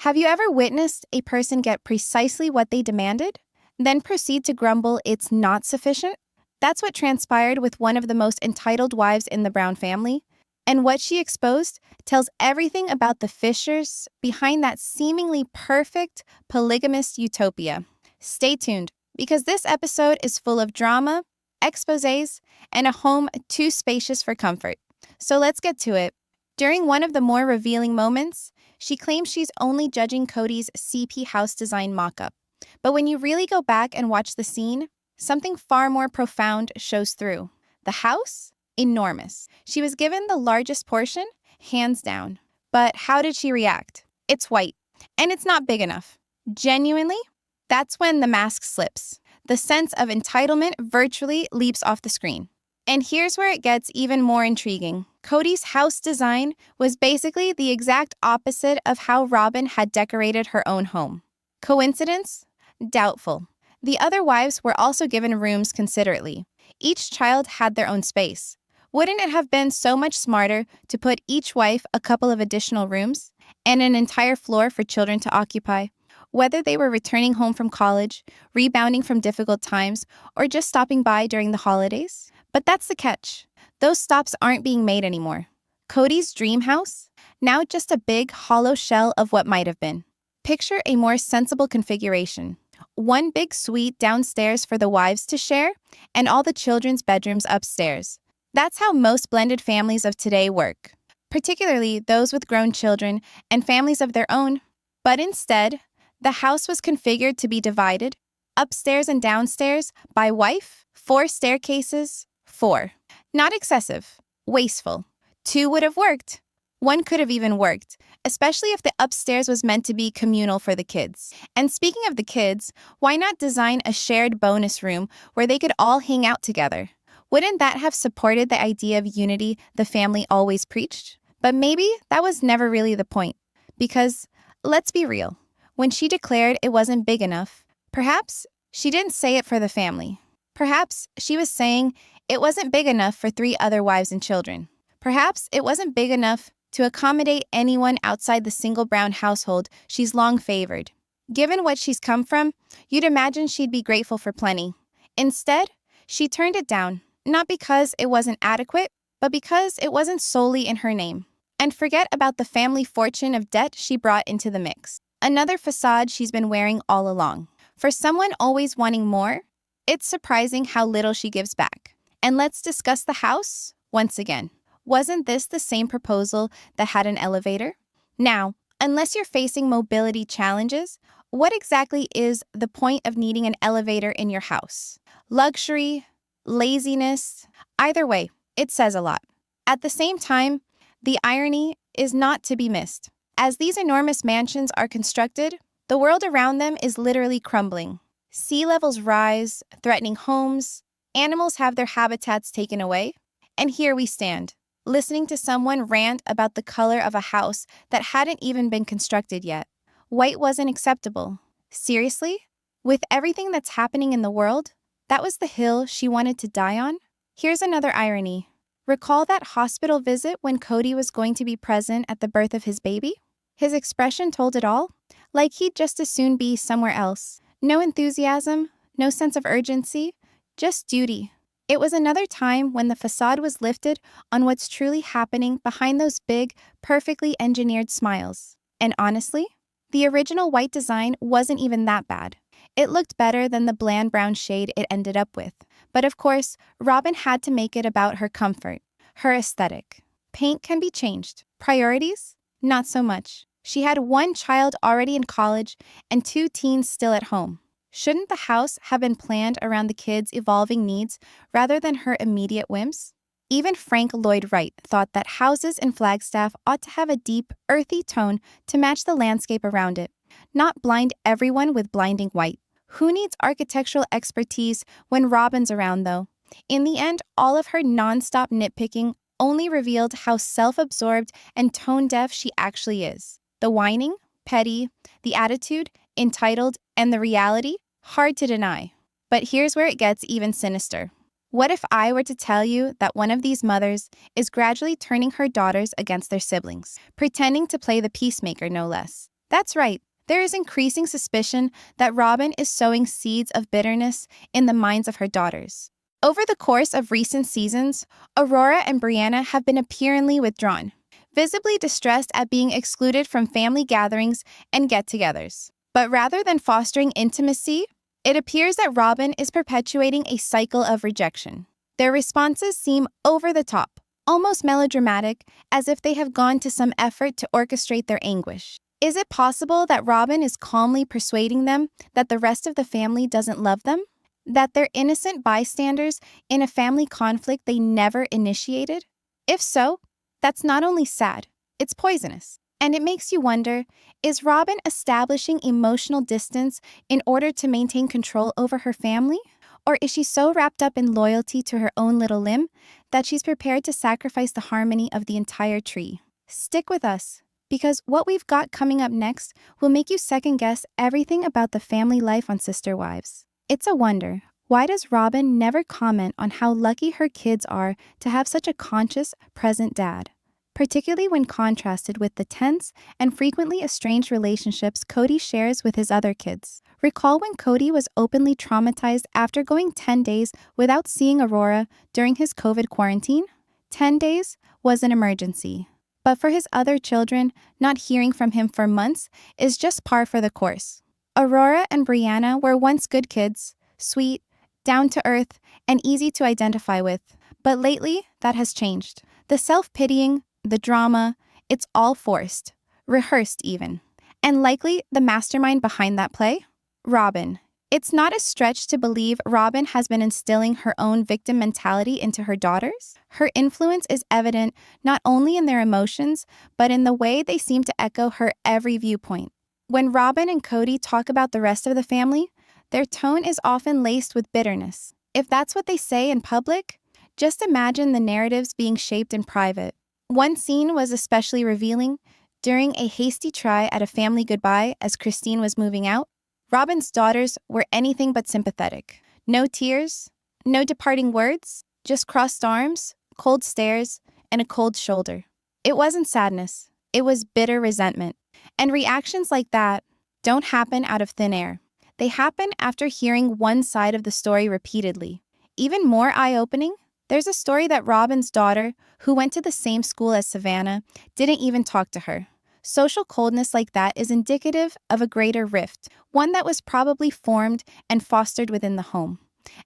Have you ever witnessed a person get precisely what they demanded, then proceed to grumble it's not sufficient? That's what transpired with one of the most entitled wives in the Brown family, and what she exposed tells everything about the fissures behind that seemingly perfect polygamist utopia. Stay tuned, because this episode is full of drama, exposés, and a home too spacious for comfort. So let's get to it. During one of the more revealing moments, she claims she's only judging Kody's CP house design mock-up. But when you really go back and watch the scene, something far more profound shows through. The house? Enormous. She was given the largest portion, hands down. But how did she react? It's white, and it's not big enough. Genuinely, that's when the mask slips. The sense of entitlement virtually leaps off the screen. And here's where it gets even more intriguing. Kody's house design was basically the exact opposite of how Robyn had decorated her own home. Coincidence? Doubtful. The other wives were also given rooms considerately. Each child had their own space. Wouldn't it have been so much smarter to put each wife a couple of additional rooms and an entire floor for children to occupy? Whether they were returning home from college, rebounding from difficult times, or just stopping by during the holidays. But that's the catch. Those stops aren't being made anymore. Kody's dream house? Now just a big, hollow shell of what might have been. Picture a more sensible configuration. One big suite downstairs for the wives to share, and all the children's bedrooms upstairs. That's how most blended families of today work, particularly those with grown children and families of their own. But instead, the house was configured to be divided, upstairs and downstairs, by wife, 4 staircases, 4. Not excessive, wasteful. 2 would have worked. 1 could have even worked, especially if the upstairs was meant to be communal for the kids. And speaking of the kids, why not design a shared bonus room where they could all hang out together? Wouldn't that have supported the idea of unity the family always preached? But maybe that was never really the point. Because, let's be real, when she declared it wasn't big enough, perhaps she didn't say it for the family. Perhaps she was saying it wasn't big enough for 3 other wives and children. Perhaps it wasn't big enough to accommodate anyone outside the single Brown household she's long favored. Given what she's come from, you'd imagine she'd be grateful for plenty. Instead, she turned it down, not because it wasn't adequate, but because it wasn't solely in her name. And forget about the family fortune of debt she brought into the mix. Another facade she's been wearing all along. For someone always wanting more, it's surprising how little she gives back. And let's discuss the house once again. Wasn't this the same proposal that had an elevator? Now, unless you're facing mobility challenges, what exactly is the point of needing an elevator in your house? Luxury? Laziness? Either way, it says a lot. At the same time, the irony is not to be missed. As these enormous mansions are constructed, the world around them is literally crumbling. Sea levels rise, threatening homes, animals have their habitats taken away, and here we stand, listening to someone rant about the color of a house that hadn't even been constructed yet. White wasn't acceptable. Seriously? With everything that's happening in the world, that was the hill she wanted to die on? Here's another irony. Recall that hospital visit when Kody was going to be present at the birth of his baby? His expression told it all, like he'd just as soon be somewhere else. No enthusiasm, no sense of urgency, just duty. It was another time when the facade was lifted on what's truly happening behind those big, perfectly engineered smiles. And honestly, the original white design wasn't even that bad. It looked better than the bland brown shade it ended up with. But of course, Robyn had to make it about her comfort, her aesthetic. Paint can be changed. Priorities? Not so much. She had 1 child already in college and 2 teens still at home. Shouldn't the house have been planned around the kids' evolving needs rather than her immediate whims? Even Frank Lloyd Wright thought that houses in Flagstaff ought to have a deep, earthy tone to match the landscape around it, not blind everyone with blinding white. Who needs architectural expertise when Robyn's around, though? In the end, all of her nonstop nitpicking only revealed how self-absorbed and tone-deaf she actually is. The whining, petty, the attitude, entitled, and the reality, hard to deny. But here's where it gets even sinister. What if I were to tell you that one of these mothers is gradually turning her daughters against their siblings, pretending to play the peacemaker no less? That's right. There is increasing suspicion that Robyn is sowing seeds of bitterness in the minds of her daughters. Over the course of recent seasons, Aurora and Brianna have been apparently withdrawn, visibly distressed at being excluded from family gatherings and get-togethers. But rather than fostering intimacy, it appears that Robyn is perpetuating a cycle of rejection. Their responses seem over the top, almost melodramatic, as if they have gone to some effort to orchestrate their anguish. Is it possible that Robyn is calmly persuading them that the rest of the family doesn't love them? That they're innocent bystanders in a family conflict they never initiated? If so, that's not only sad, it's poisonous. And it makes you wonder, is Robyn establishing emotional distance in order to maintain control over her family? Or is she so wrapped up in loyalty to her own little limb that she's prepared to sacrifice the harmony of the entire tree? Stick with us, because what we've got coming up next will make you second-guess everything about the family life on Sister Wives. It's a wonder, why does Robyn never comment on how lucky her kids are to have such a conscious, present dad? Particularly when contrasted with the tense and frequently estranged relationships Kody shares with his other kids. Recall when Kody was openly traumatized after going 10 days without seeing Aurora during his COVID quarantine? 10 days was an emergency. But for his other children, not hearing from him for months is just par for the course. Aurora and Brianna were once good kids, sweet, down to earth, and easy to identify with. But lately, that has changed. The self-pitying, the drama, it's all forced, rehearsed even. And likely the mastermind behind that play? Robyn. It's not a stretch to believe Robyn has been instilling her own victim mentality into her daughters. Her influence is evident not only in their emotions, but in the way they seem to echo her every viewpoint. When Robyn and Kody talk about the rest of the family, their tone is often laced with bitterness. If that's what they say in public, just imagine the narratives being shaped in private. One scene was especially revealing. During a hasty try at a family goodbye as Christine was moving out, Robyn's daughters were anything but sympathetic. No tears, no departing words, just crossed arms, cold stares, and a cold shoulder. It wasn't sadness, it was bitter resentment. And reactions like that don't happen out of thin air. They happen after hearing one side of the story repeatedly. Even more eye-opening, there's a story that Robyn's daughter, who went to the same school as Savannah, didn't even talk to her. Social coldness like that is indicative of a greater rift, one that was probably formed and fostered within the home.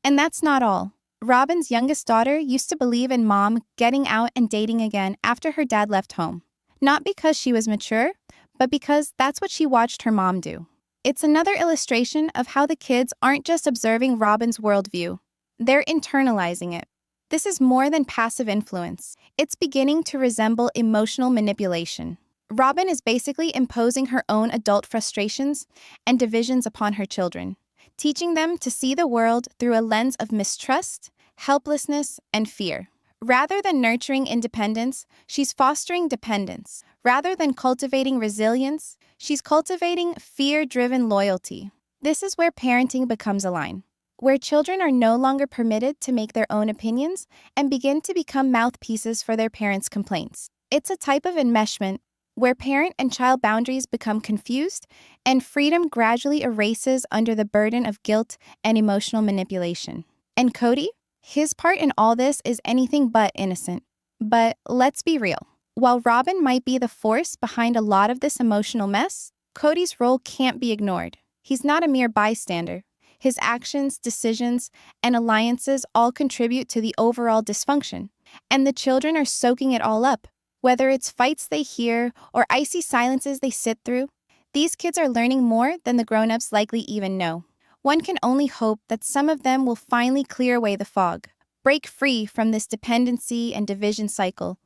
And that's not all. Robyn's youngest daughter used to believe in mom getting out and dating again after her dad left home. Not because she was mature, but because that's what she watched her mom do. It's another illustration of how the kids aren't just observing Robyn's worldview. They're internalizing it. This is more than passive influence. It's beginning to resemble emotional manipulation. Robyn is basically imposing her own adult frustrations and divisions upon her children, teaching them to see the world through a lens of mistrust, helplessness, and fear. Rather than nurturing independence, she's fostering dependence. Rather than cultivating resilience, she's cultivating fear-driven loyalty. This is where parenting becomes a line, where children are no longer permitted to make their own opinions and begin to become mouthpieces for their parents' complaints. It's a type of enmeshment where parent and child boundaries become confused and freedom gradually erases under the burden of guilt and emotional manipulation. And Kody? His part in all this is anything but innocent. But let's be real. While Robyn might be the force behind a lot of this emotional mess, Kody's role can't be ignored. He's not a mere bystander. His actions, decisions, and alliances all contribute to the overall dysfunction. And the children are soaking it all up. Whether it's fights they hear or icy silences they sit through, these kids are learning more than the grown-ups likely even know. One can only hope that some of them will finally clear away the fog, break free from this dependency and division cycle.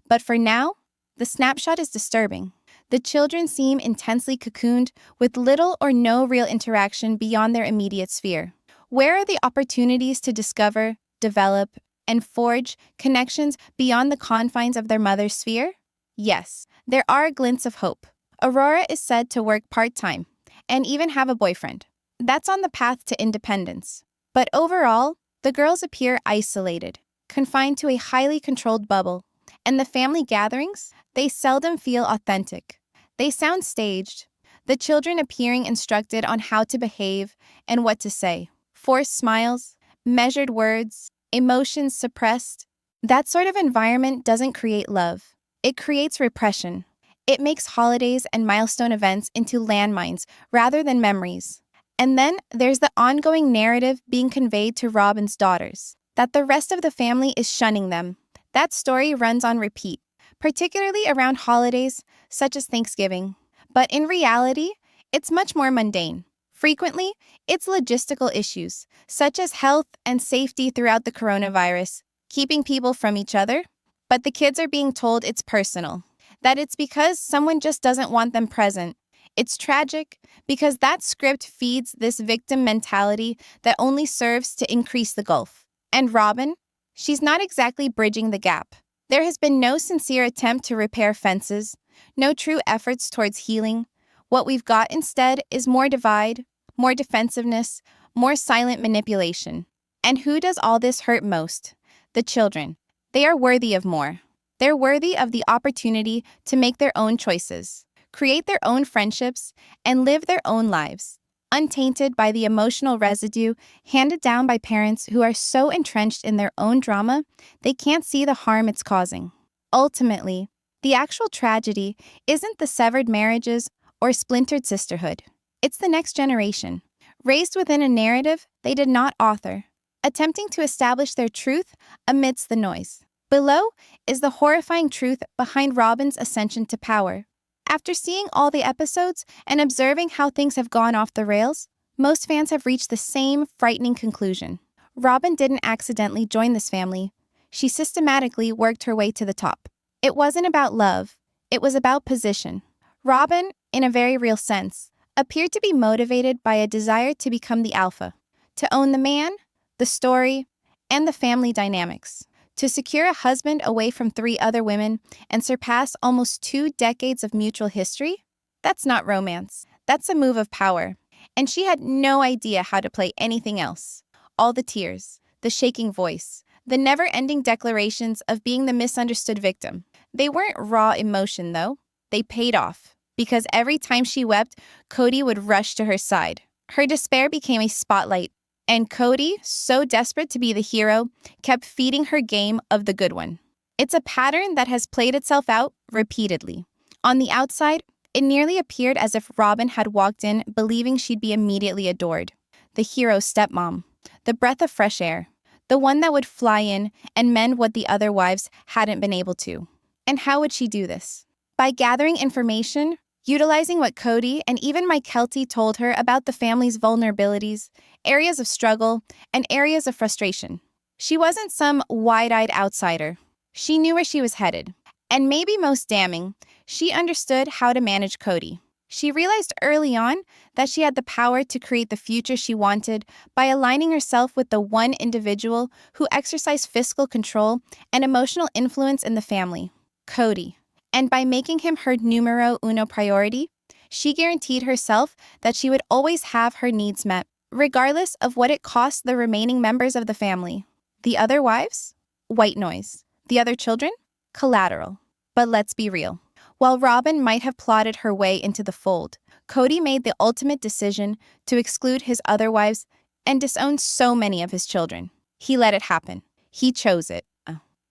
But for now, the snapshot is disturbing. The children seem intensely cocooned with little or no real interaction beyond their immediate sphere. Where are the opportunities to discover, develop, and forge connections beyond the confines of their mother's sphere? Yes, there are glints of hope. Aurora is said to work part-time and even have a boyfriend. That's on the path to independence. But overall, the girls appear isolated, confined to a highly controlled bubble. And the family gatherings, they seldom feel authentic. They sound staged, the children appearing instructed on how to behave and what to say. Forced smiles, measured words, emotions suppressed. That sort of environment doesn't create love. It creates repression. It makes holidays and milestone events into landmines rather than memories. And then there's the ongoing narrative being conveyed to Robyn's daughters, that the rest of the family is shunning them. That story runs on repeat, particularly around holidays such as Thanksgiving. But in reality, it's much more mundane. Frequently, it's logistical issues, such as health and safety throughout the coronavirus, keeping people from each other. But the kids are being told it's personal, that it's because someone just doesn't want them present. It's tragic because that script feeds this victim mentality that only serves to increase the gulf. And Robyn, she's not exactly bridging the gap. There has been no sincere attempt to repair fences, no true efforts towards healing. What we've got instead is more divide, more defensiveness, more silent manipulation. And who does all this hurt most? The children. They are worthy of more. They're worthy of the opportunity to make their own choices, create their own friendships, and live their own lives, untainted by the emotional residue handed down by parents who are so entrenched in their own drama, they can't see the harm it's causing. Ultimately, the actual tragedy isn't the severed marriages or splintered sisterhood. It's the next generation, raised within a narrative they did not author, attempting to establish their truth amidst the noise. Below is the horrifying truth behind Robyn's ascension to power. After seeing all the episodes and observing how things have gone off the rails, most fans have reached the same frightening conclusion. Robyn didn't accidentally join this family. She systematically worked her way to the top. It wasn't about love. It was about position. Robyn, in a very real sense, appeared to be motivated by a desire to become the alpha, to own the man, the story, and the family dynamics, to secure a husband away from 3 other women and surpass almost 2 decades of mutual history. That's not romance. That's a move of power. And she had no idea how to play anything else. All the tears, the shaking voice, the never-ending declarations of being the misunderstood victim. They weren't raw emotion, though. They paid off, because every time she wept, Kody would rush to her side. Her despair became a spotlight, and Kody, so desperate to be the hero, kept feeding her game of the good one. It's a pattern that has played itself out repeatedly. On the outside, it nearly appeared as if Robyn had walked in believing she'd be immediately adored. The hero stepmom, the breath of fresh air, the one that would fly in and mend what the other wives hadn't been able to. And how would she do this? By gathering information, utilizing what Kody and even Mike Kelty told her about the family's vulnerabilities, areas of struggle, and areas of frustration. She wasn't some wide-eyed outsider. She knew where she was headed. And maybe most damning, she understood how to manage Kody. She realized early on that she had the power to create the future she wanted by aligning herself with the one individual who exercised fiscal control and emotional influence in the family, Kody. And by making him her numero uno priority, she guaranteed herself that she would always have her needs met, regardless of what it cost the remaining members of the family. The other wives? White noise. The other children? Collateral. But let's be real. While Robyn might have plotted her way into the fold, Kody made the ultimate decision to exclude his other wives and disown so many of his children. He let it happen. He chose it.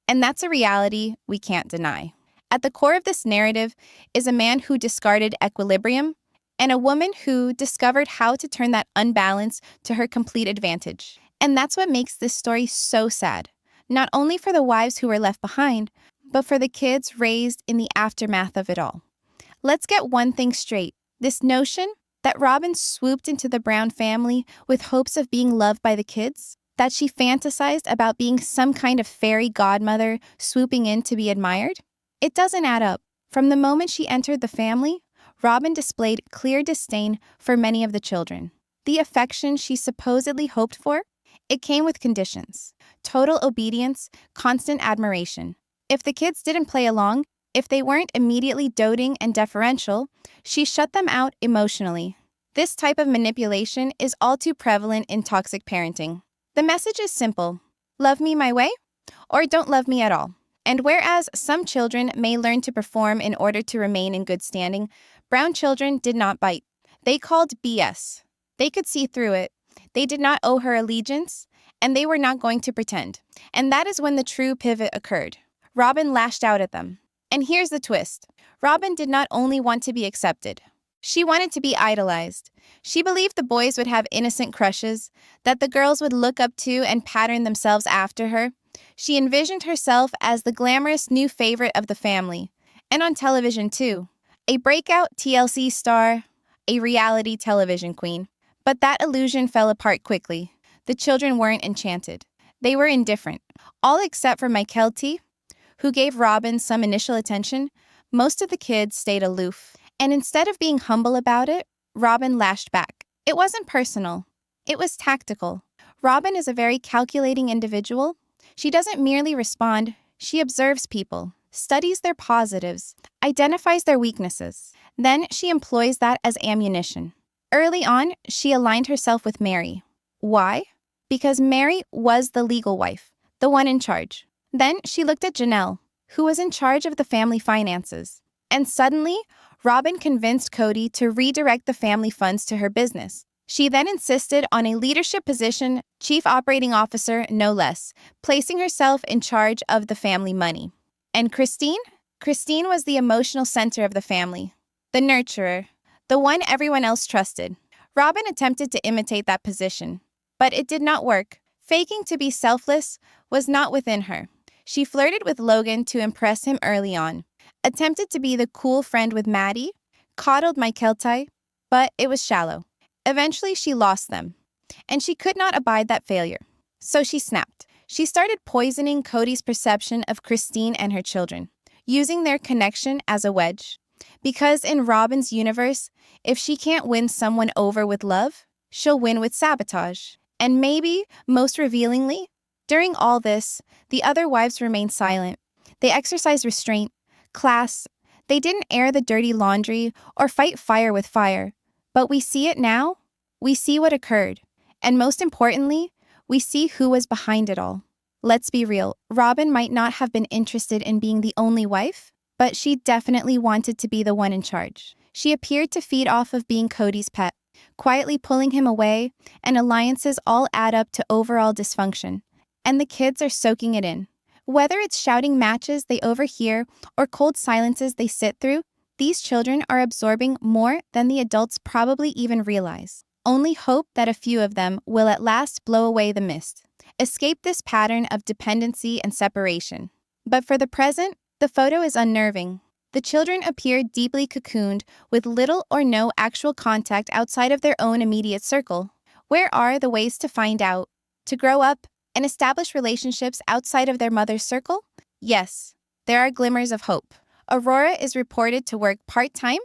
And that's a reality we can't deny. At the core of this narrative is a man who discarded equilibrium and a woman who discovered how to turn that unbalance to her complete advantage. And that's what makes this story so sad, not only for the wives who were left behind, but for the kids raised in the aftermath of it all. Let's get one thing straight. This notion that Robyn swooped into the Brown family with hopes of being loved by the kids, that she fantasized about being some kind of fairy godmother swooping in to be admired, it doesn't add up. From the moment she entered the family, Robyn displayed clear disdain for many of the children. The affection she supposedly hoped for, it came with conditions. Total obedience, constant admiration. If the kids didn't play along, if they weren't immediately doting and deferential, she shut them out emotionally. This type of manipulation is all too prevalent in toxic parenting. The message is simple: love me my way, or don't love me at all. And whereas some children may learn to perform in order to remain in good standing, Brown children did not bite. They called BS. They could see through it. They did not owe her allegiance, and they were not going to pretend. And that is when the true pivot occurred. Robyn lashed out at them. And here's the twist. Robyn did not only want to be accepted. She wanted to be idolized. She believed the boys would have innocent crushes, that the girls would look up to and pattern themselves after her. She envisioned herself as the glamorous new favorite of the family. And on television, too. A breakout TLC star, a reality television queen. But that illusion fell apart quickly. The children weren't enchanted. They were indifferent. All except for Kody, who gave Robyn some initial attention. Most of the kids stayed aloof. And instead of being humble about it, Robyn lashed back. It wasn't personal. It was tactical. Robyn is a very calculating individual. She doesn't merely respond. She observes people, studies their positives, identifies their weaknesses. Then she employs that as ammunition. Early on, she aligned herself with Meri. Why? Because Meri was the legal wife, the one in charge. Then she looked at Janelle, who was in charge of the family finances. And suddenly, Robyn convinced Kody to redirect the family funds to her business. She then insisted on a leadership position, chief operating officer, no less, placing herself in charge of the family money. And Christine? Christine was the emotional center of the family, the nurturer, the one everyone else trusted. Robyn attempted to imitate that position, but it did not work. Faking to be selfless was not within her. She flirted with Logan to impress him early on, attempted to be the cool friend with Maddie, coddled Kody, but it was shallow. Eventually, she lost them, and she could not abide that failure. So she snapped. She started poisoning Kody's perception of Christine and her children, using their connection as a wedge. Because in Robyn's universe, if she can't win someone over with love, she'll win with sabotage. And maybe, most revealingly, during all this, the other wives remained silent. They exercised restraint, class. They didn't air the dirty laundry or fight fire with fire. But we see it now. We see what occurred. And most importantly, we see who was behind it all. Let's be real. Robyn might not have been interested in being the only wife, but she definitely wanted to be the one in charge. She appeared to feed off of being Kody's pet, quietly pulling him away, and alliances all add up to overall dysfunction. And the kids are soaking it in. Whether it's shouting matches they overhear or cold silences they sit through, these children are absorbing more than the adults probably even realize. Only hope that a few of them will at last blow away the mist, escape this pattern of dependency and separation. But for the present, the photo is unnerving. The children appear deeply cocooned with little or no actual contact outside of their own immediate circle. Where are the ways to find out, to grow up, and establish relationships outside of their mother's circle? Yes, there are glimmers of hope. Aurora is reported to work part-time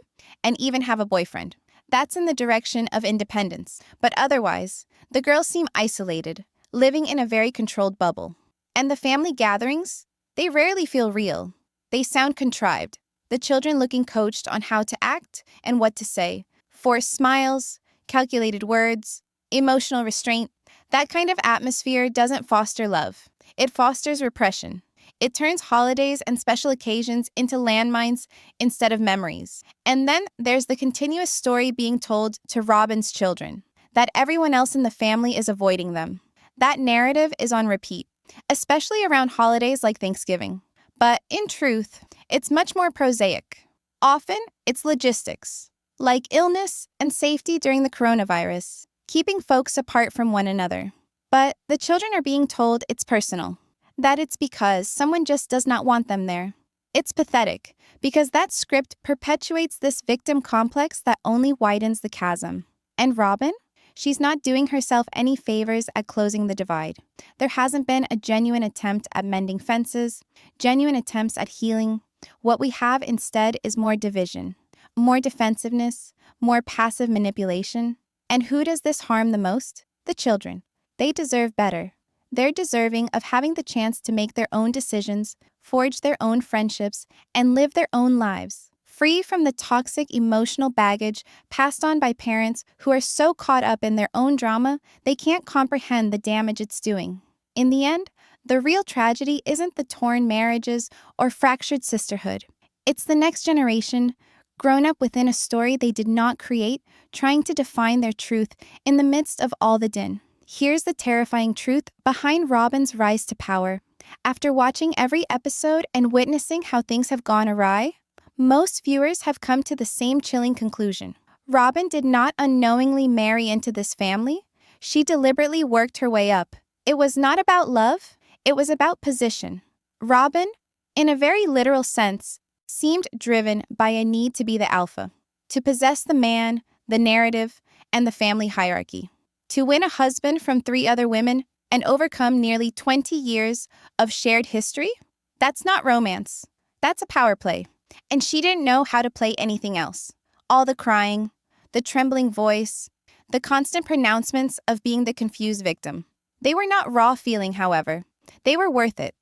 and even have a boyfriend. That's in the direction of independence. But otherwise, the girls seem isolated, living in a very controlled bubble. And the family gatherings? They rarely feel real. They sound contrived. The children looking coached on how to act and what to say. Forced smiles, calculated words, emotional restraint. That kind of atmosphere doesn't foster love. It fosters repression. It turns holidays and special occasions into landmines instead of memories. And then there's the continuous story being told to Robyn's children, that everyone else in the family is avoiding them. That narrative is on repeat, especially around holidays like Thanksgiving. But in truth, it's much more prosaic. Often, it's logistics, like illness and safety during the coronavirus, keeping folks apart from one another. But the children are being told it's personal, that it's because someone just does not want them there. It's pathetic, because that script perpetuates this victim complex that only widens the chasm. And Robyn? She's not doing herself any favors at closing the divide. There hasn't been a genuine attempt at mending fences, genuine attempts at healing. What we have instead is more division, more defensiveness, more passive manipulation. And who does this harm the most? The children. They deserve better. They're deserving of having the chance to make their own decisions, forge their own friendships, and live their own lives, free from the toxic emotional baggage passed on by parents who are so caught up in their own drama they can't comprehend the damage it's doing. In the end, the real tragedy isn't the torn marriages or fractured sisterhood. It's the next generation grown up within a story they did not create, trying to define their truth in the midst of all the din. Here's the terrifying truth behind Robyn's rise to power. After watching every episode and witnessing how things have gone awry, most viewers have come to the same chilling conclusion. Robyn did not unknowingly marry into this family. She deliberately worked her way up. It was not about love, it was about position. Robyn, in a very literal sense, seemed driven by a need to be the alpha, to possess the man, the narrative, and the family hierarchy, to win a husband from 3 other women and overcome nearly 20 years of shared history. That's not romance. That's a power play. And she didn't know how to play anything else. All the crying, the trembling voice, the constant pronouncements of being the confused victim. They were not raw feeling, however. They were worth it.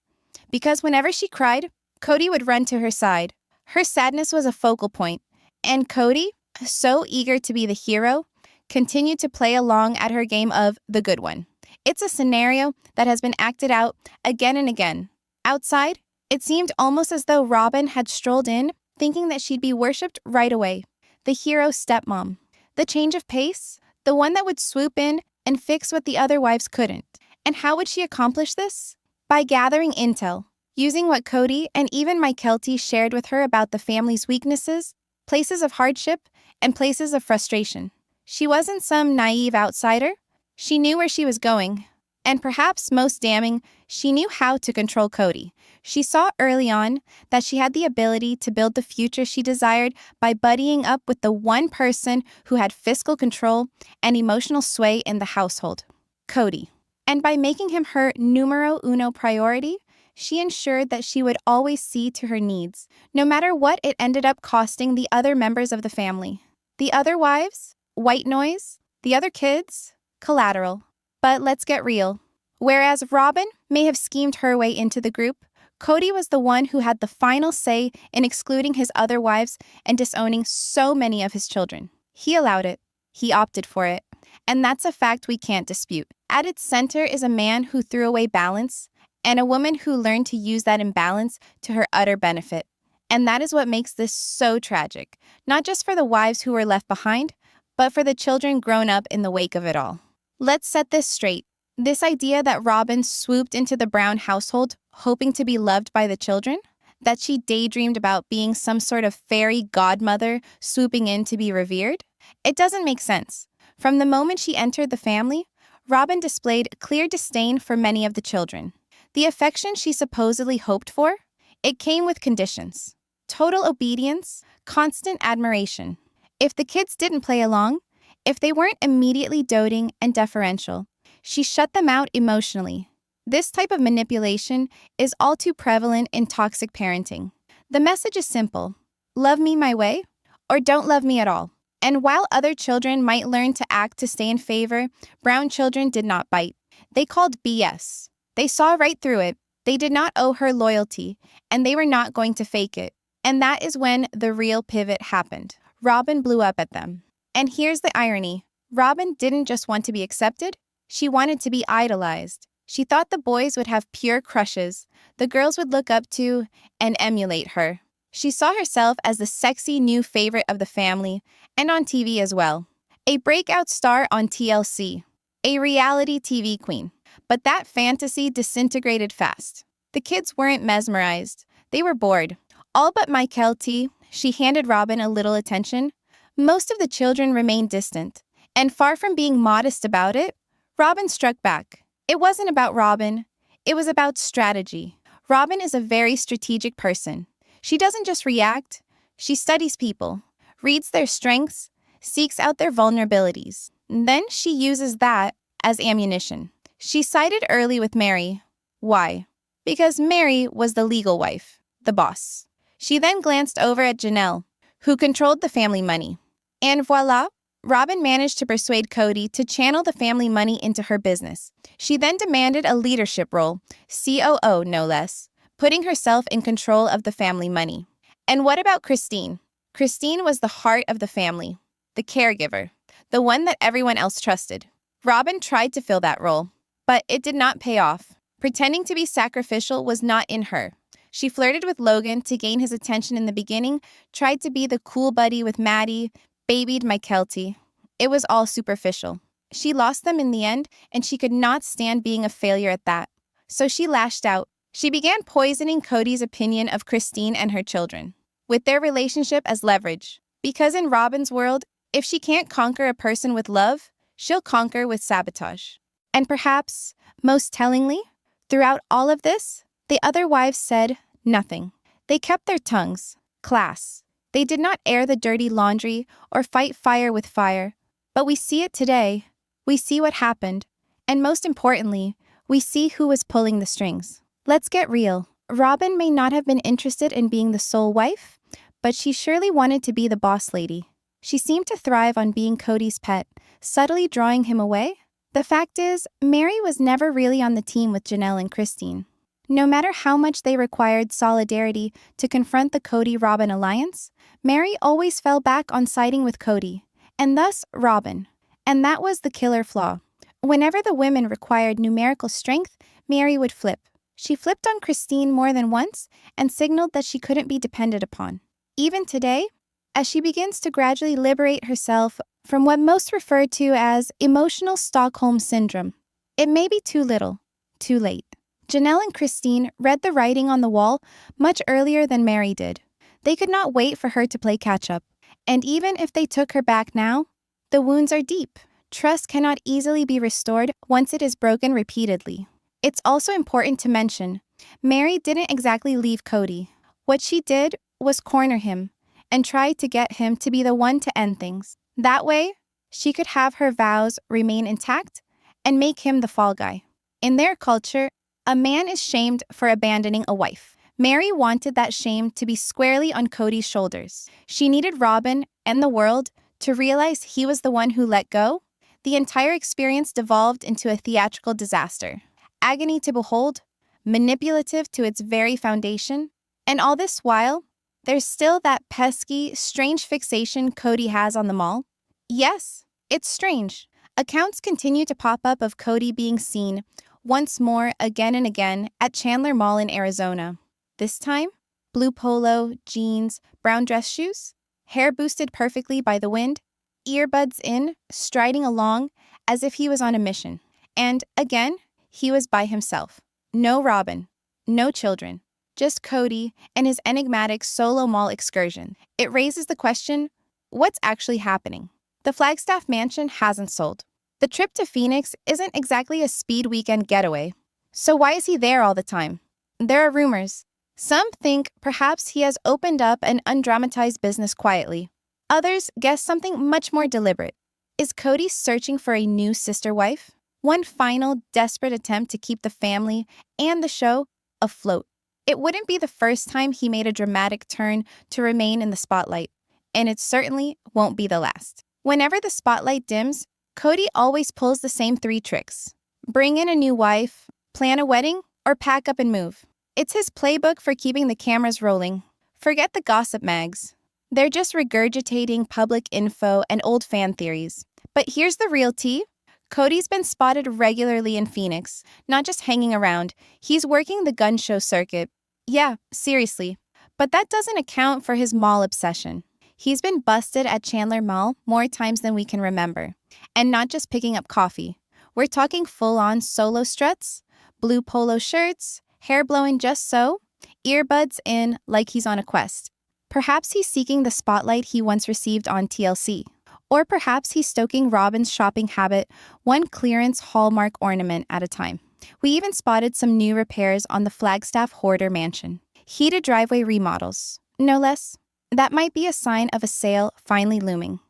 Because whenever she cried, Kody would run to her side. Her sadness was a focal point, and Kody, so eager to be the hero, continued to play along at her game of the good one. It's a scenario that has been acted out again and again. Outside, it seemed almost as though Robyn had strolled in, thinking that she'd be worshipped right away. The hero stepmom. The change of pace, the one that would swoop in and fix what the other wives couldn't. And how would she accomplish this? By gathering intel, using what Kody and even Mykelti shared with her about the family's weaknesses, places of hardship, and places of frustration. She wasn't some naive outsider. She knew where she was going. And perhaps most damning, she knew how to control Kody. She saw early on that she had the ability to build the future she desired by buddying up with the one person who had fiscal control and emotional sway in the household, Kody. And by making him her numero uno priority, she ensured that she would always see to her needs, no matter what it ended up costing the other members of the family. The other wives, white noise. The other kids, collateral. But let's get real. Whereas Robyn may have schemed her way into the group, Kody was the one who had the final say in excluding his other wives and disowning so many of his children. He allowed it. He opted for it. And that's a fact we can't dispute. At its center is a man who threw away balance and a woman who learned to use that imbalance to her utter benefit. And that is what makes this so tragic, not just for the wives who were left behind, but for the children grown up in the wake of it all. Let's set this straight. This idea that Robyn swooped into the Brown household hoping to be loved by the children, that she daydreamed about being some sort of fairy godmother swooping in to be revered, it doesn't make sense. From the moment she entered the family, Robyn displayed clear disdain for many of the children. The affection she supposedly hoped for, it came with conditions. Total obedience, constant admiration. If the kids didn't play along, if they weren't immediately doting and deferential, she shut them out emotionally. This type of manipulation is all too prevalent in toxic parenting. The message is simple: love me my way, or don't love me at all. And while other children might learn to act to stay in favor, Brown children did not bite. They called BS. They saw right through it. They did not owe her loyalty, and they were not going to fake it. And that is when the real pivot happened. Robyn blew up at them. And here's the irony. Robyn didn't just want to be accepted. She wanted to be idolized. She thought the boys would have pure crushes. The girls would look up to and emulate her. She saw herself as the sexy new favorite of the family, and on TV as well. A breakout star on TLC. A reality TV queen. But that fantasy disintegrated fast. The kids weren't mesmerized. They were bored. All but Mykelti, she handed Robyn a little attention. Most of the children remained distant. And far from being modest about it, Robyn struck back. It wasn't about Robyn. It was about strategy. Robyn is a very strategic person. She doesn't just react. She studies people, reads their strengths, seeks out their vulnerabilities. And then she uses that as ammunition. She sided early with Meri. Why? Because Meri was the legal wife, the boss. She then glanced over at Janelle, who controlled the family money. And voila, Robyn managed to persuade Kody to channel the family money into her business. She then demanded a leadership role, COO no less, putting herself in control of the family money. And what about Christine? Christine was the heart of the family, the caregiver, the one that everyone else trusted. Robyn tried to fill that role, but it did not pay off. Pretending to be sacrificial was not in her. She flirted with Logan to gain his attention in the beginning, tried to be the cool buddy with Maddie, babied Mykelti. It was all superficial. She lost them in the end, and she could not stand being a failure at that. So she lashed out. She began poisoning Kody's opinion of Christine and her children, with their relationship as leverage. Because in Robyn's world, if she can't conquer a person with love, she'll conquer with sabotage. And perhaps, most tellingly, throughout all of this, the other wives said nothing. They kept their tongues, class. They did not air the dirty laundry or fight fire with fire. But we see it today. We see what happened. And most importantly, we see who was pulling the strings. Let's get real. Robyn may not have been interested in being the sole wife, but she surely wanted to be the boss lady. She seemed to thrive on being Kody's pet, subtly drawing him away. The fact is, Meri was never really on the team with Janelle and Christine. No matter how much they required solidarity to confront the Kody-Robyn alliance, Meri always fell back on siding with Kody, and thus Robyn. And that was the killer flaw. Whenever the women required numerical strength, Meri would flip. She flipped on Christine more than once and signaled that she couldn't be depended upon. Even today, as she begins to gradually liberate herself from what most refer to as emotional Stockholm syndrome, it may be too little, too late. Janelle and Christine read the writing on the wall much earlier than Meri did. They could not wait for her to play catch-up. And even if they took her back now, the wounds are deep. Trust cannot easily be restored once it is broken repeatedly. It's also important to mention, Meri didn't exactly leave Kody. What she did was corner him and try to get him to be the one to end things. That way, she could have her vows remain intact and make him the fall guy. In their culture, a man is shamed for abandoning a wife. Meri wanted that shame to be squarely on Kody's shoulders. She needed Robyn and the world to realize he was the one who let go. The entire experience devolved into a theatrical disaster. Agony to behold, manipulative to its very foundation, and all this while, there's still that pesky, strange fixation Kody has on the mall. Yes, it's strange. Accounts continue to pop up of Kody being seen once more again and again at Chandler Mall in Arizona. This time, blue polo, jeans, brown dress shoes, hair boosted perfectly by the wind, earbuds in, striding along as if he was on a mission. And again, he was by himself. No Robyn, no children, just Kody and his enigmatic solo mall excursion. It raises the question, what's actually happening? The Flagstaff mansion hasn't sold. The trip to Phoenix isn't exactly a speed weekend getaway. So why is he there all the time? There are rumors. Some think perhaps he has opened up an undramatized business quietly. Others guess something much more deliberate. Is Kody searching for a new sister wife? One final, desperate attempt to keep the family and the show afloat. It wouldn't be the first time he made a dramatic turn to remain in the spotlight, and it certainly won't be the last. Whenever the spotlight dims, Kody always pulls the same 3 tricks. Bring in a new wife, plan a wedding, or pack up and move. It's his playbook for keeping the cameras rolling. Forget the gossip mags. They're just regurgitating public info and old fan theories. But here's the real tea. Kody's been spotted regularly in Phoenix, not just hanging around. He's working the gun show circuit. Yeah, seriously. But that doesn't account for his mall obsession. He's been busted at Chandler Mall more times than we can remember. And not just picking up coffee. We're talking full-on solo struts, blue polo shirts, hair blowing just so, earbuds in like he's on a quest. Perhaps he's seeking the spotlight he once received on TLC. Or perhaps he's stoking Robyn's shopping habit, one clearance Hallmark ornament at a time. We even spotted some new repairs on the Flagstaff Hoarder mansion. Heated driveway remodels, no less. That might be a sign of a sale finally looming.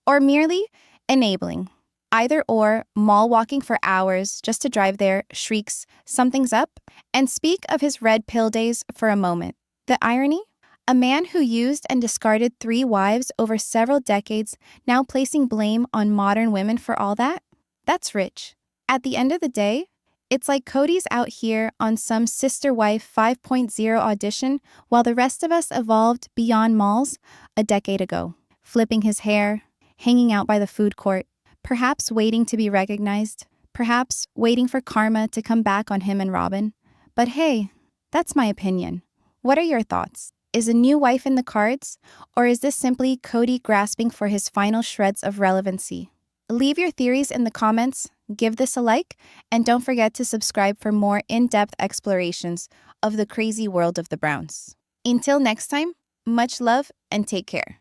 Or merely enabling. Either or, mall walking for hours just to drive there, shrieks, something's up, and speak of his red pill days for a moment. The irony? A man who used and discarded 3 wives over several decades, now placing blame on modern women for all that? That's rich. At the end of the day, it's like Kody's out here on some Sister Wife 5.0 audition while the rest of us evolved beyond malls a decade ago. Flipping his hair, hanging out by the food court, perhaps waiting to be recognized, perhaps waiting for karma to come back on him and Robyn. But hey, that's my opinion. What are your thoughts? Is a new wife in the cards, or is this simply Kody grasping for his final shreds of relevancy? Leave your theories in the comments, give this a like, and don't forget to subscribe for more in-depth explorations of the crazy world of the Browns. Until next time, much love and take care.